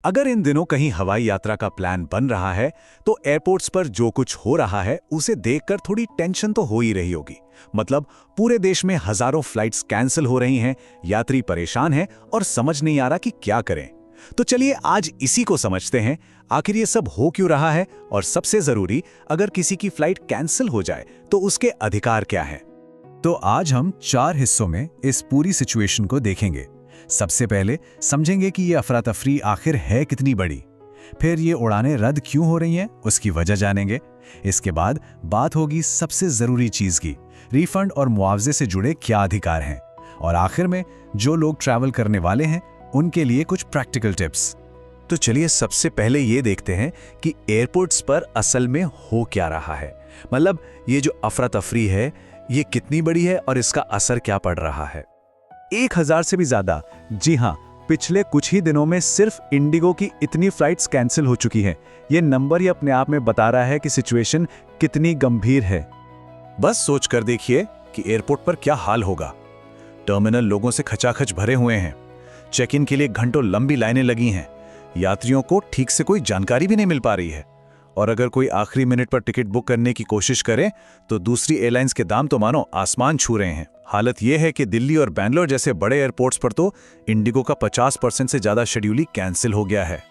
अगर इन दिनों कहीं हवाई यात्रा का प्लान बन रहा है तो एयरपोर्ट्स पर जो कुछ हो रहा है उसे देखकर थोड़ी टेंशन तो हो ही रही होगी। मतलब पूरे देश में हजारों फ्लाइट्स कैंसिल हो रही हैं, यात्री परेशान हैं और समझ नहीं आ रहा कि क्या करें। तो चलिए आज इसी को समझते हैं, आखिर ये सब हो क्यों रहा है और सबसे जरूरी, अगर किसी की फ्लाइट कैंसिल हो जाए तो उसके अधिकार क्या हैं। तो आज हम 4 हिस्सों में इस पूरी सिचुएशन को देखेंगे। सबसे पहले समझेंगे कि ये अफरा तफरी आखिर है कितनी बड़ी, फिर ये उड़ानें रद्द क्यों हो रही हैं उसकी वजह जानेंगे। इसके बाद बात होगी सबसे ज़रूरी चीज़ की, रिफंड और मुआवजे से जुड़े क्या अधिकार हैं, और आखिर में जो लोग ट्रैवल करने वाले हैं उनके लिए कुछ प्रैक्टिकल टिप्स। तो चलिए सबसे पहले ये देखते हैं कि एयरपोर्ट्स पर असल में हो क्या रहा है। मतलब ये जो अफरा तफरी है ये कितनी बड़ी है और इसका असर क्या पड़ रहा है। 1000 से भी ज्यादा, जी हाँ, पिछले कुछ ही दिनों में सिर्फ इंडिगो की इतनी फ्लाइट्स कैंसिल हो चुकी हैं। ये नंबर ही अपने आप में बता रहा है कि सिचुएशन कितनी गंभीर है। बस सोच कर देखिए कि एयरपोर्ट पर क्या हाल होगा। टर्मिनल लोगों से खचाखच भरे हुए हैं, चेक इन के लिए घंटों लंबी लाइनें लगी हैं, यात्रियों को ठीक से कोई जानकारी भी नहीं मिल पा रही है, और अगर कोई आखिरी मिनट पर टिकट बुक करने की कोशिश करे तो दूसरी एयरलाइंस के दाम तो मानो आसमान छू रहे हैं। हालत यह है कि दिल्ली और बैंगलोर जैसे बड़े एयरपोर्ट्स पर तो इंडिगो का 50% से ज्यादा शेड्यूल ही कैंसिल हो गया है।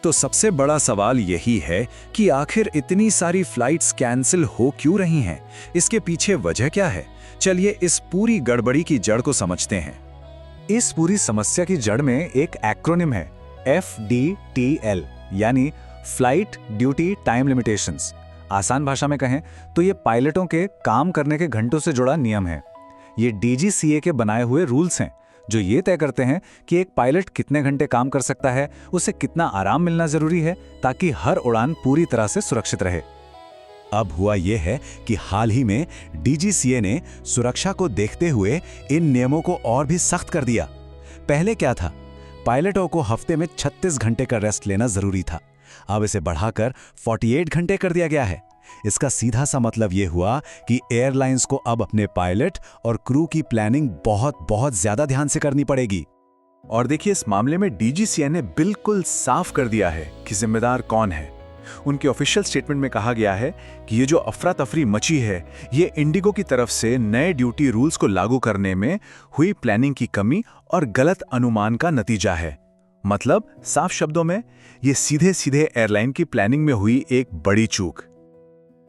तो सबसे बड़ा सवाल यही है कि आखिर इतनी सारी फ्लाइट्स कैंसिल हो क्यों रही हैं? इसके पीछे वजह क्या है? चलिए इस पूरी गड़बड़ी की जड़ को समझते हैं। इस पूरी समस्या की जड़ में एक एक्रोनिम है, FDTL, यानी फ्लाइट ड्यूटी टाइम लिमिटेशंस। आसान भाषा में कहें तो ये पायलटों के काम करने के घंटों से जुड़ा नियम है। ये DGCA के बनाए हुए रूल्स हैं जो ये तय करते हैं कि एक पायलट कितने घंटे काम कर सकता है, उसे कितना आराम मिलना जरूरी है ताकि हर उड़ान पूरी तरह से सुरक्षित रहे। अब हुआ यह है कि हाल ही में DGCA ने सुरक्षा को देखते हुए इन नियमों को और भी सख्त कर दिया। पहले क्या था, पायलटों को हफ्ते में 36 घंटे का रेस्ट लेना जरूरी था। अब इसे बढ़ाकर 48 घंटे कर दिया गया है। इसका सीधा सा मतलब यह हुआ कि एयरलाइंस को अब अपने पायलट और क्रू की प्लानिंग बहुत ज्यादा ध्यान से करनी पड़ेगी। और देखिए, इस मामले में DGCA ने बिल्कुल साफ कर दिया है कि जिम्मेदार कौन है। उनके ऑफिशियल स्टेटमेंट में कहा गया है कि ये जो अफरा तफरी मची है ये इंडिगो की तरफ से नए ड्यूटी रूल्स को लागू करने में हुई प्लानिंग की कमी और गलत अनुमान का नतीजा है। मतलब साफ शब्दों में ये सीधे सीधे एयरलाइन की प्लानिंग में हुई एक बड़ी चूक।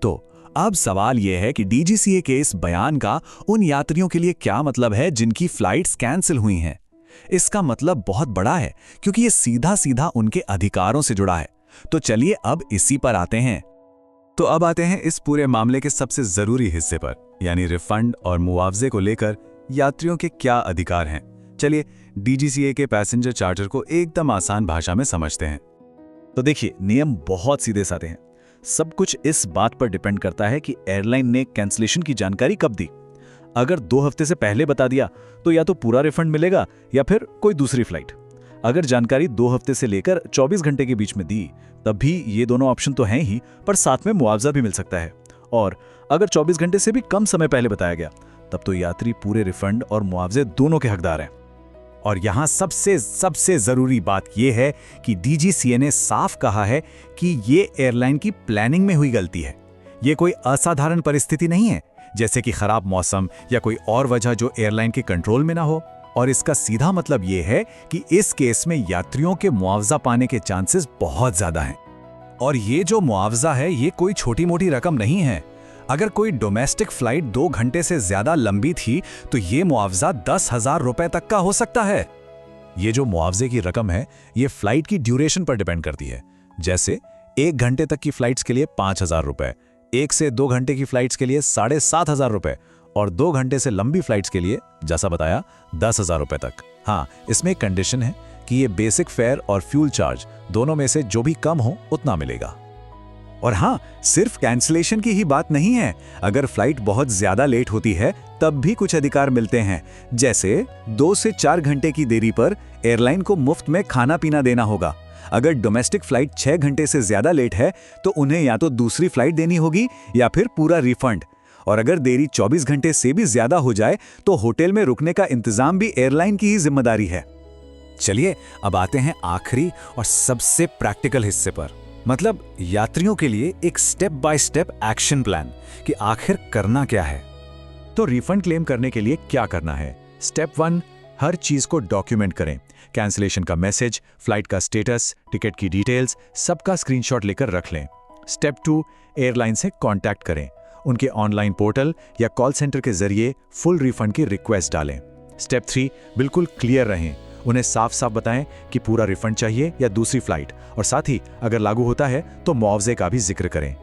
तो अब सवाल यह है कि DGCA के इस बयान का उन यात्रियों के लिए क्या मतलब है जिनकी फ्लाइट्स कैंसिल हुई हैं। इसका मतलब बहुत बड़ा है क्योंकि ये सीधा सीधा उनके अधिकारों से जुड़ा है। तो चलिए अब इसी पर आते हैं। तो अब आते हैं इस पूरे मामले के सबसे जरूरी हिस्से पर, यानी रिफंड और मुआवजे को लेकर यात्रियों के क्या अधिकार हैं। चलिए DGCA के पैसेंजर चार्टर को एकदम आसान भाषा में समझते हैं। तो देखिए, नियम बहुत सीधे साधे हैं। सब कुछ इस बात पर डिपेंड करता है कि एयरलाइन ने कैंसिलेशन की जानकारी कब दी। अगर 2 हफ्ते से पहले बता दिया तो या तो पूरा रिफंड मिलेगा या फिर कोई दूसरी फ्लाइट। अगर जानकारी 2 हफ्ते से लेकर 24 घंटे के बीच में दी तब भी ये दोनों ऑप्शन तो हैं ही, पर साथ में मुआवजा भी मिल सकता है। और अगर 24 घंटे से भी कम समय पहले बताया गया तब तो यात्री पूरे रिफंड और मुआवजे दोनों के हकदार हैं। और यहाँ सबसे जरूरी बात यह है कि DGCA ने साफ कहा है कि ये एयरलाइन की प्लानिंग में हुई गलती है। ये कोई असाधारण परिस्थिति नहीं है, जैसे कि खराब मौसम या कोई और वजह जो एयरलाइन के कंट्रोल में ना हो। और इसका सीधा मतलब ये है कि इस केस में यात्रियों के मुआवजा पाने के चांसेस बहुत ज्यादा हैं। और ये जो मुआवजा है ये कोई छोटी मोटी रकम नहीं है। अगर कोई डोमेस्टिक फ्लाइट 2 घंटे से ज्यादा लंबी थी तो ये मुआवजा 10,000 रुपए तक का हो सकता है। ये जो मुआवजे की रकम है ये फ्लाइट की ड्यूरेशन पर डिपेंड करती है। जैसे 1 घंटे तक की फ्लाइट्स के लिए 5,000 रुपए, 1 से 2 घंटे की फ्लाइट्स के लिए 7,500 रुपए, और 2 घंटे से लंबी फ्लाइट्स के लिए जैसा बताया 10,000 रुपए तक। हाँ, इसमें एक कंडीशन है कि ये बेसिक फेयर और फ्यूल चार्ज दोनों में से जो भी कम हो उतना मिलेगा। और हाँ, सिर्फ कैंसिलेशन की ही बात नहीं है। अगर फ्लाइट बहुत ज्यादा लेट होती है तब भी कुछ अधिकार मिलते हैं। जैसे 2 से 4 घंटे की देरी पर एयरलाइन को मुफ्त में खाना पीना देना होगा। अगर डोमेस्टिक फ्लाइट 6 घंटे से ज्यादा लेट है तो उन्हें या तो दूसरी फ्लाइट देनी होगी या फिर पूरा रिफंड। और अगर देरी 24 घंटे से भी ज्यादा हो जाए तो होटल में रुकने का इंतजाम भी एयरलाइन की ही जिम्मेदारी है। चलिए अब आते हैं आखिरी और सबसे प्रैक्टिकल हिस्से पर, मतलब यात्रियों के लिए एक step by step action plan कि आखिर करना क्या है। तो रिफंड क्लेम करने के लिए क्या करना है? स्टेप 1, हर चीज को डॉक्यूमेंट करें। कैंसिलेशन का मैसेज, फ्लाइट का स्टेटस, टिकट की डिटेल्स, सबका स्क्रीनशॉट लेकर रख लें। स्टेप 2, एयरलाइन से कांटेक्ट करें। उनके ऑनलाइन पोर्टल या कॉल सेंटर के जरिए फुल रिफंड की रिक्वेस्ट डालें। स्टेप 3, बिल्कुल क्लियर रहें। उन्हें साफ साफ बताएं कि पूरा रिफंड चाहिए या दूसरी फ्लाइट, और साथ ही अगर लागू होता है तो मुआवजे का भी जिक्र करें।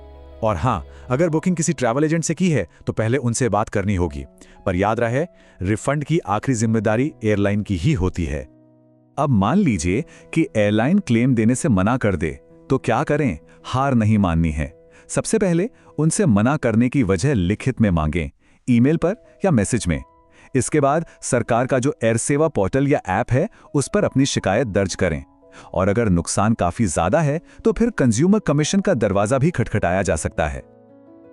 और हाँ, अगर बुकिंग किसी ट्रैवल एजेंट से की है तो पहले उनसे बात करनी होगी। पर याद रहे, रिफंड की आखिरी जिम्मेदारी एयरलाइन की ही होती है। अब मान लीजिए कि एयरलाइन क्लेम देने से मना कर दे, तो क्या करें? हार नहीं माननी है। सबसे पहले उनसे मना करने की वजह लिखित में मांगें, ईमेल पर या मैसेज में। इसके बाद सरकार का जो एयर सेवा पोर्टल या ऐप है उस पर अपनी शिकायत दर्ज करें। और अगर नुकसान काफी ज्यादा है तो फिर कंज्यूमर कमीशन का दरवाजा भी खटखटाया जा सकता है।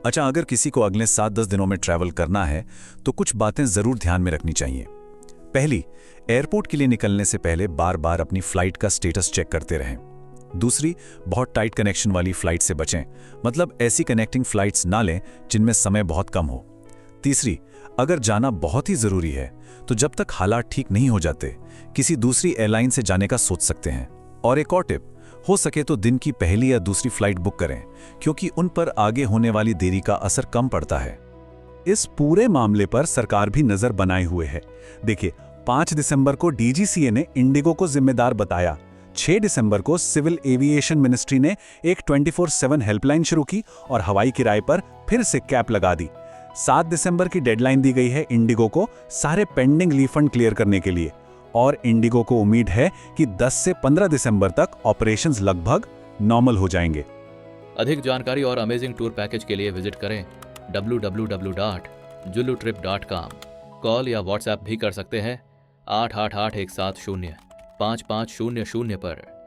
अच्छा, अगर किसी को अगले 7-10 दिनों में ट्रैवल करना है तो कुछ बातें जरूर ध्यान में रखनी चाहिए। पहली, एयरपोर्ट के लिए निकलने से पहले बार बार अपनी फ्लाइट का स्टेटस चेक करते रहें। दूसरी, बहुत टाइट कनेक्शन वाली फ्लाइट से बचें, मतलब ऐसी कनेक्टिंग फ्लाइट्स ना लें जिनमें समय बहुत कम हो। तीसरी, अगर जाना बहुत ही जरूरी है तो जब तक हालात ठीक नहीं हो जाते किसी दूसरी एयरलाइन से जाने का सोच सकते हैं। और एक और टिप, हो सके तो दिन की पहली या दूसरी फ्लाइट बुक करें, क्योंकि उन पर आगे होने वाली देरी का असर कम पड़ता है। इस पूरे मामले पर सरकार भी नजर बनाए हुए है। देखिए, 5 दिसंबर को डीजीसीए ने इंडिगो को जिम्मेदार बताया। 6 दिसंबर को सिविल एविएशन मिनिस्ट्री ने एक 24/7 हेल्पलाइन शुरू की और हवाई किराए पर फिर से कैप लगा दी। 7 दिसंबर की डेडलाइन दी गई है इंडिगो को सारे पेंडिंग रिफंड क्लियर करने के लिए, और इंडिगो को उम्मीद है कि 10 से 15 दिसंबर तक ऑपरेशंस लगभग नॉर्मल हो जाएंगे। अधिक जानकारी और अमेजिंग टूर पैकेज के लिए विजिट करें www.jullutrip.com। कॉल या व्हाट्सएप भी कर सकते हैं 8881705500 पर।